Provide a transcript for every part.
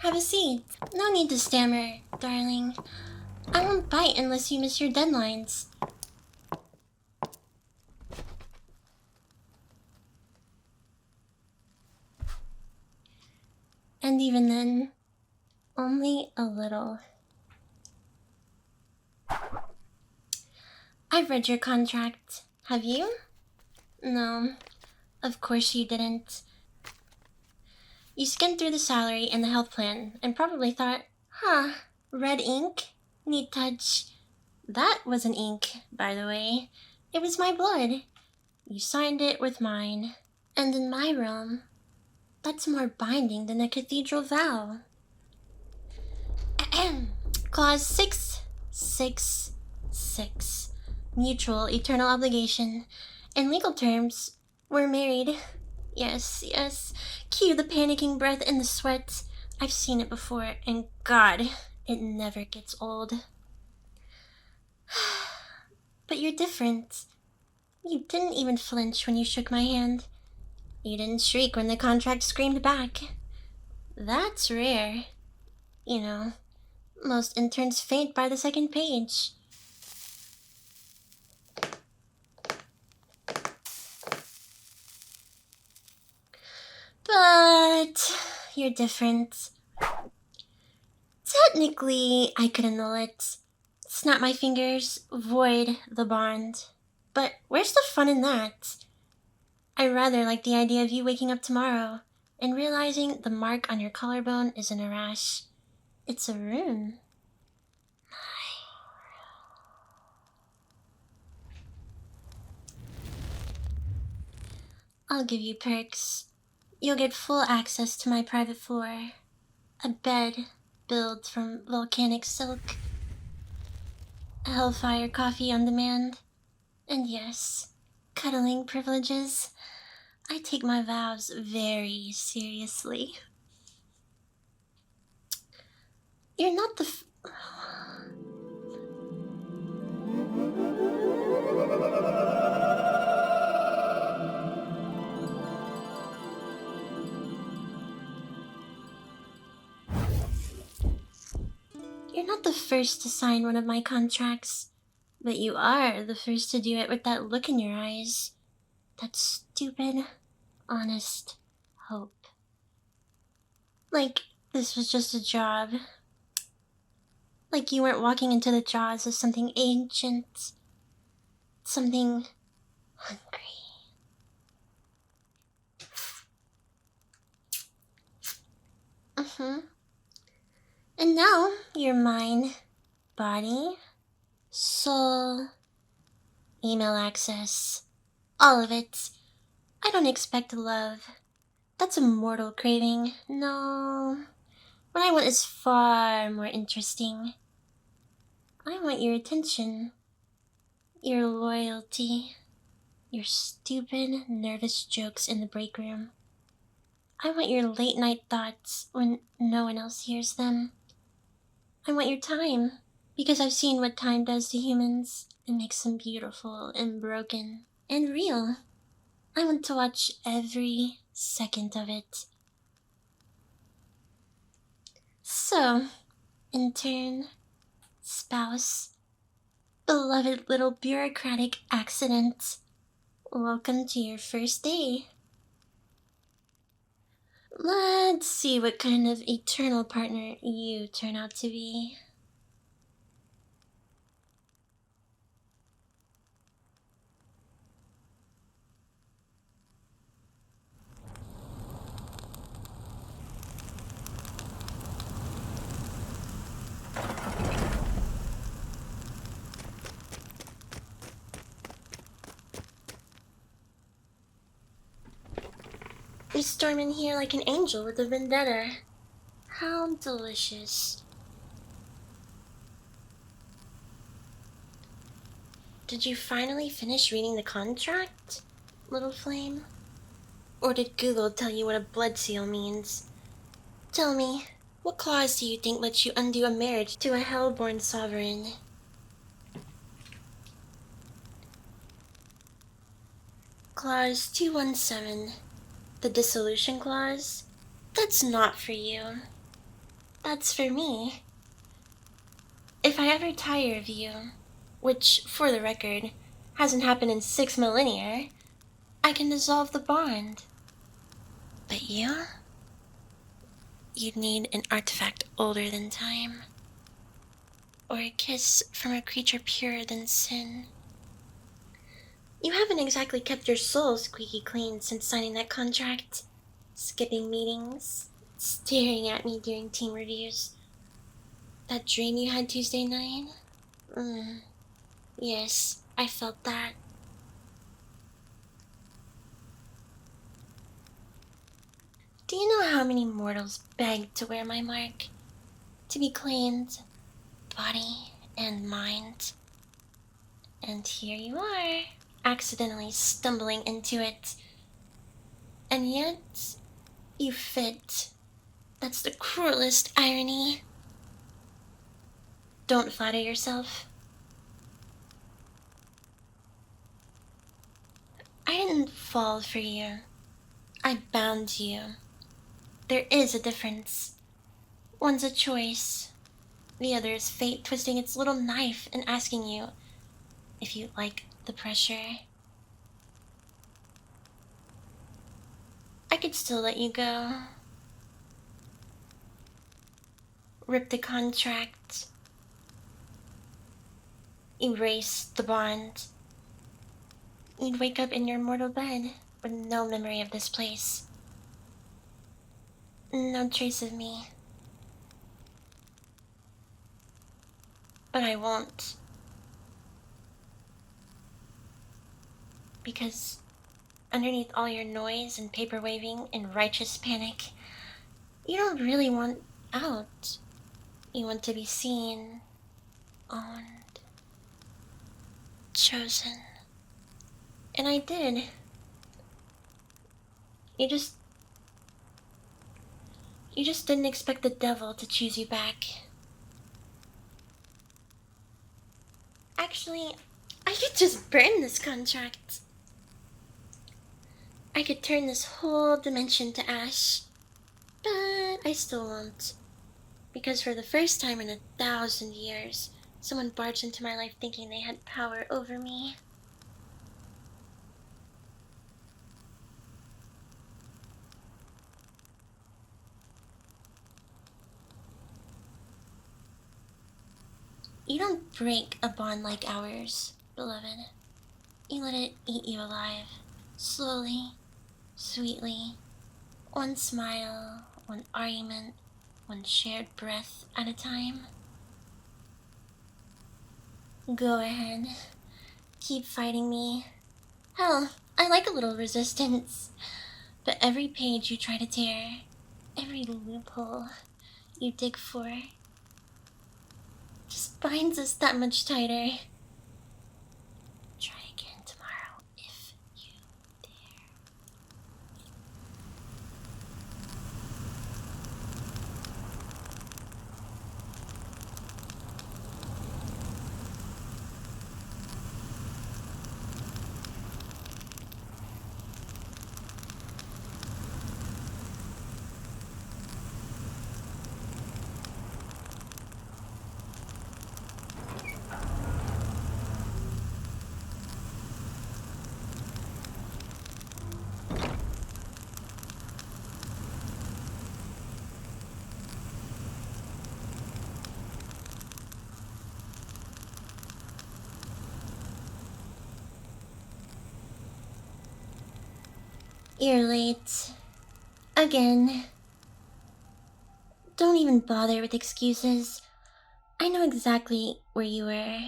Have a seat. No need to stammer, darling. I won't bite unless you miss your deadlines. And even then, only a little. I've read your contract. Have you? No, of course you didn't. You skimmed through the salary and the health plan and probably thought, huh, red ink? Neat touch. That wasn't ink, by the way. It was my blood. You signed it with mine. And in my realm, that's more binding than a cathedral vow. Clause 666. Mutual eternal obligation. In legal terms, we're married. Yes, yes. Cue the panicking breath and the sweat. I've seen it before, and God, it never gets old. But you're different. You didn't even flinch when you shook my hand. You didn't shriek when the contract screamed back. That's rare. You know, most interns faint by the second page. But you're different. Technically, I could annul it. Snap my fingers, void the bond. But where's the fun in that? I rather like the idea of you waking up tomorrow and realizing the mark on your collarbone isn't a rash. It's a rune. I'll give you perks. You'll get full access to my private floor. A bed built from volcanic silk. Hellfire coffee on demand. And yes, cuddling privileges. I take my vows very seriously. You're not the You're not the first to sign one of my contracts, but you are the first to do it with that look in your eyes. That stupid, honest hope. Like this was just a job. Like you weren't walking into the jaws of something ancient, something hungry. And now you're mine. Body, soul, email access, all of it. I don't expect love. That's a mortal craving. No. What I want is far more interesting. I want your attention, your loyalty, your stupid, nervous jokes in the break room. I want your late night thoughts when no one else hears them. I want your time, because I've seen what time does to humans. It makes them beautiful and broken and real. I want to watch every second of it. So, intern, spouse, beloved little bureaucratic accident, welcome to your first day. Let's see what kind of eternal partner you turn out to be. You storm in here like an angel with a vendetta. How delicious. Did you finally finish reading the contract, little flame? Or did Google tell you what a blood seal means? Tell me, what clause do you think lets you undo a marriage to a hellborn sovereign? Clause 217. The dissolution clause? That's not for you. That's for me. If I ever tire of you, which, for the record, hasn't happened in 6 millennia, I can dissolve the bond. But you'd need an artifact older than time, or a kiss from a creature purer than sin. You haven't exactly kept your soul squeaky clean since signing that contract. Skipping meetings, staring at me during team reviews. That dream you had Tuesday night? Yes, I felt that. Do you know how many mortals begged to wear my mark? To be cleansed, body and mind? And here you are, accidentally stumbling into it. And yet, you fit. That's the cruelest irony. Don't flatter yourself. I didn't fall for you. I bound you. There is a difference. One's a choice. The other is fate twisting its little knife and asking you if you like the pressure. I could still let you go. Rip the contract. Erase the bond. You'd wake up in your mortal bed with no memory of this place. No trace of me. But I won't. Because underneath all your noise and paper waving and righteous panic, you don't really want out. You want to be seen, owned, chosen. And I did. You just didn't expect the devil to choose you back. Actually, I could just burn this contract. I could turn this whole dimension to ash. But I still won't. Because for the first time in 1,000 years, someone barged into my life thinking they had power over me. You don't break a bond like ours, beloved. You let it eat you alive. Slowly, sweetly. One smile, one argument, one shared breath at a time. Go ahead. Keep fighting me. Hell, I like a little resistance. But every page you try to tear, every loophole you dig for, just binds us that much tighter. Try again tomorrow if you dare. You're late. Again. Don't even bother with excuses. I know exactly where you were.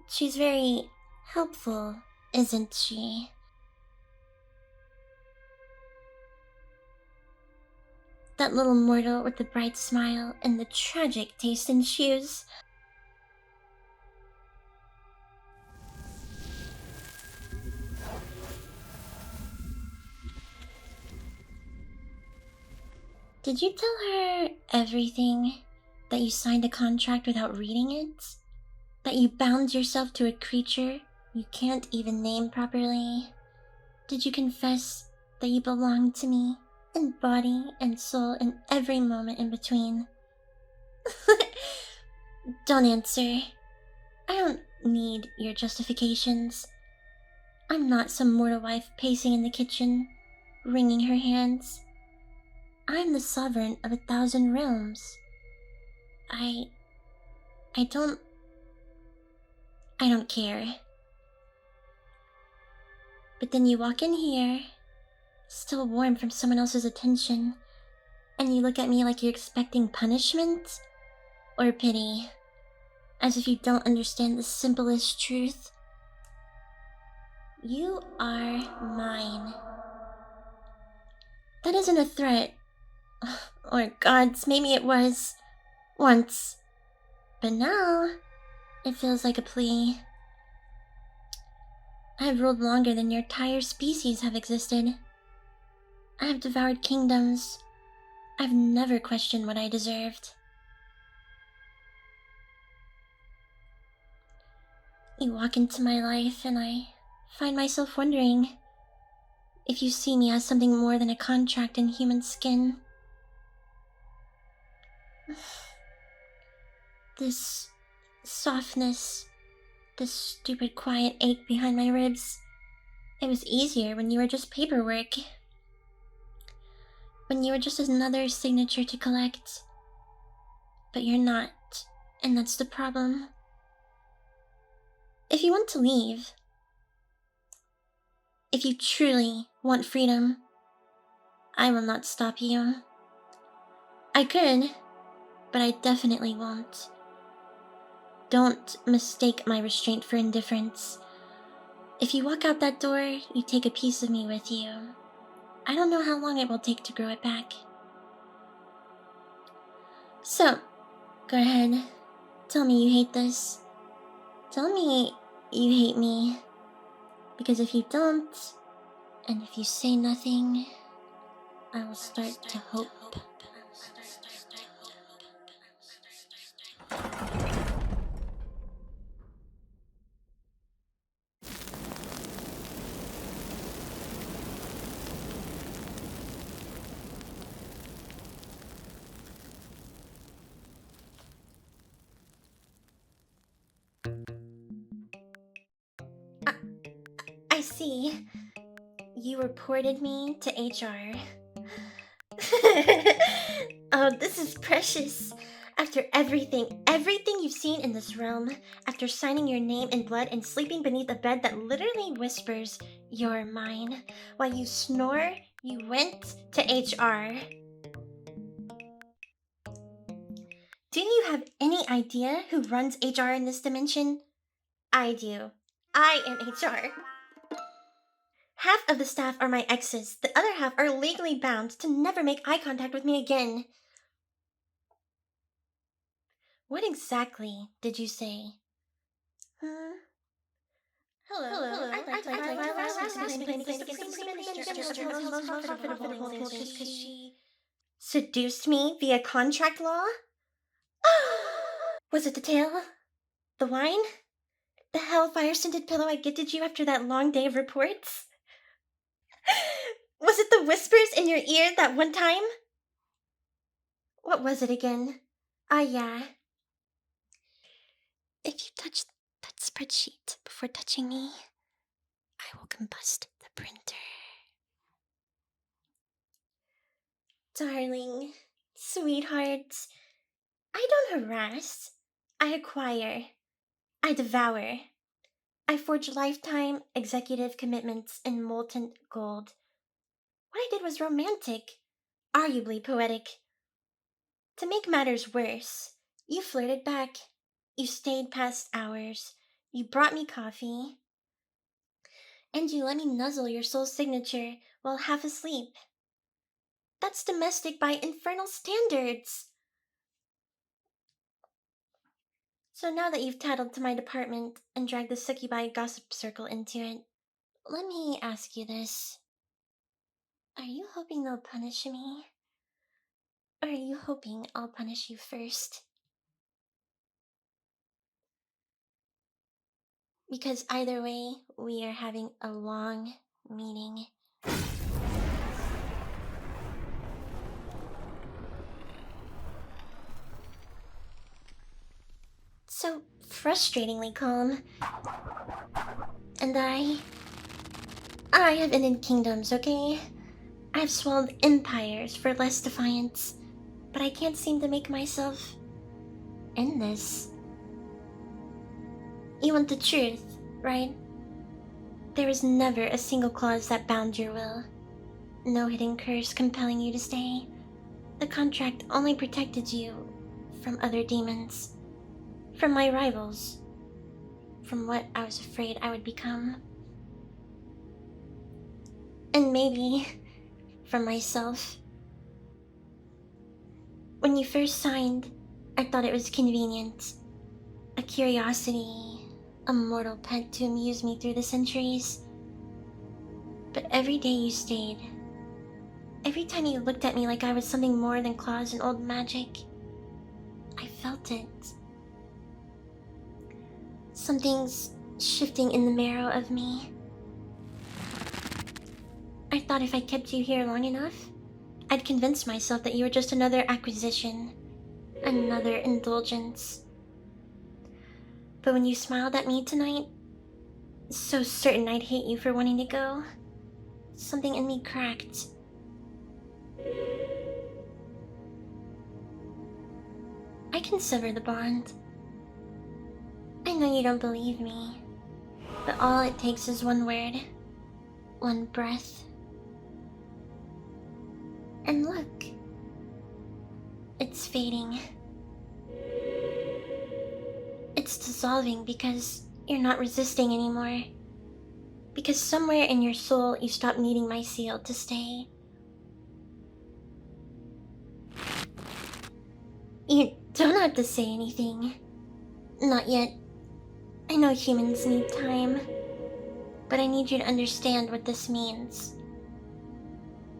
She's very helpful, isn't she? That little mortal with the bright smile and the tragic taste in shoes. Did you tell her everything? That you signed a contract without reading it? That you bound yourself to a creature you can't even name properly? Did you confess that you belong to me in body and soul and every moment in between? Don't answer. I don't need your justifications. I'm not some mortal wife pacing in the kitchen, wringing her hands. I'm the sovereign of 1,000 realms. I. I don't. I don't care. But then you walk in here, still warm from someone else's attention, and you look at me like you're expecting punishment or pity, as if you don't understand the simplest truth. You are mine. That isn't a threat. Or gods, maybe it was. Once. But now, it feels like a plea. I've ruled longer than your entire species have existed. I've devoured kingdoms. I've never questioned what I deserved. You walk into my life, and I find myself wondering if you see me as something more than a contract in human skin. This softness, this stupid quiet ache behind my ribs. It was easier when you were just paperwork. When you were just another signature to collect. But you're not, and that's the problem. If you want to leave, if you truly want freedom, I will not stop you. I could, but I definitely won't. Don't mistake my restraint for indifference. If you walk out that door, you take a piece of me with you. I don't know how long it will take to grow it back. So, go ahead. Tell me you hate this. Tell me you hate me. Because if you don't, and if you say nothing, I will start to hope. I see. You reported me to HR. Oh, this is precious. After everything you've seen in this realm, after signing your name in blood and sleeping beneath a bed that literally whispers, "You're mine," while you snore, you went to HR. Do you have any idea who runs HR in this dimension? I do. I am HR. Half of the staff are my exes, the other half are legally bound to never make eye contact with me again. What exactly did you say? Hello. I'd like to most profitable because she seduced me via contract law? Was it the tail? The wine? The hellfire scented pillow I gifted you after that long day of reports? Was it the whispers in your ear that one time? What was it again? Ah, yeah. If you touch that spreadsheet before touching me, I will combust the printer. Darling, sweetheart, I don't harass. I acquire. I devour. I forge lifetime executive commitments in molten gold. What I did was romantic, arguably poetic. To make matters worse, you flirted back. You stayed past hours. You brought me coffee. And you let me nuzzle your soul signature while half asleep. That's domestic by infernal standards. So now that you've tattled to my department and dragged the succubi gossip circle into it, let me ask you this. Are you hoping they'll punish me? Or are you hoping I'll punish you first? Because either way, we are having a long meeting. So frustratingly calm. And I have ended kingdoms, okay? I've swallowed empires for less defiance, but I can't seem to make myself end this. You want the truth, right? There was never a single clause that bound your will. No hidden curse compelling you to stay. The contract only protected you from other demons, from my rivals, from what I was afraid I would become. And maybe from myself. When you first signed, I thought it was convenient. A curiosity, a mortal pet to amuse me through the centuries. But every day you stayed, every time you looked at me like I was something more than claws and old magic, I felt it. Something's shifting in the marrow of me. I thought if I kept you here long enough, I'd convince myself that you were just another acquisition, another indulgence. But when you smiled at me tonight, so certain I'd hate you for wanting to go, something in me cracked. I can sever the bond. I know you don't believe me, but all it takes is one word, one breath. And look, it's fading. It's dissolving because you're not resisting anymore. Because somewhere in your soul you stopped needing my seal to stay. You don't have to say anything. Not yet. I know humans need time. But I need you to understand what this means.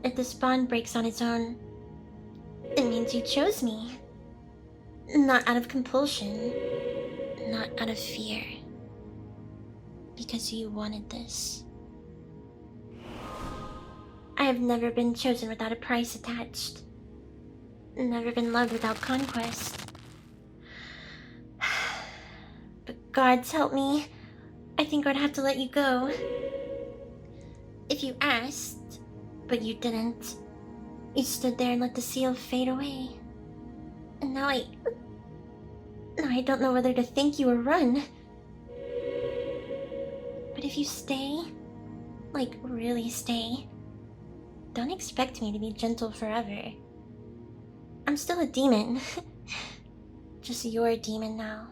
If this bond breaks on its own, it means you chose me. Not out of compulsion. Not out of fear. Because you wanted this. I have never been chosen without a price attached. Never been loved without conquest. But gods help me, I think I'd have to let you go. If you asked, but you didn't. You stood there and let the seal fade away. And now I don't know whether to thank you or run. But if you stay, like really stay, don't expect me to be gentle forever. I'm still a demon. Just your demon now.